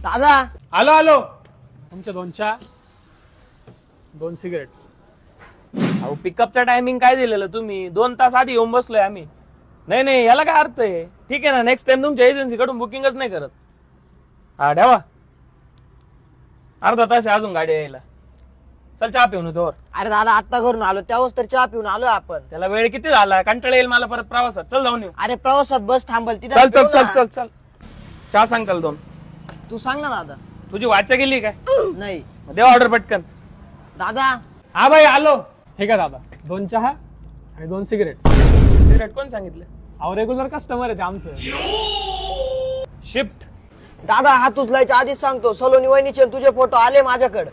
दादा आलो आलो. तुमच्या 2 चहा 2 सिगरेट. अहो पिकअपचा टायमिंग काय दिलेलं तुम्ही? 2 तास आधी येऊन बसलोय आम्ही. नाही नाही याला काय अर्थ आहे? ठीक आहे ना, नेक्स्ट टाइम तुमच्या एजन्सी कडून बुकिंगच नाही करत. हा ठेवा. अर्धा तास आहे अजून गाडी यायला. चल चहा पिऊन तोवर. अरे दादा आता घरून आलो त्यावेळेस तर चहा पिऊन आलो आपण. त्याला वेळ किती झाला? कंटाळा येईल मला परत प्रवासात. चल जाऊन येऊ. अरे प्रवासात बस थांबल तिथे चल चल चल चल चल. चहा सांग त्याला 2. तू सांग ना दादा. तुझी वाचा गेली काय? नाही दे ऑर्डर पटकन. दादा. हा भाई आलो. हे का दादा 2 चहा आणि 2 सिगरेट. सिगरेट कोण सांगितलं? अहो रेग्युलर कस्टमर आहे ते आमचं. शिफ्ट. दादा हात उचलायच्या आधीच सांगतो सलोनी वहिनीचे तुझे फोटो आले माझ्याकडे.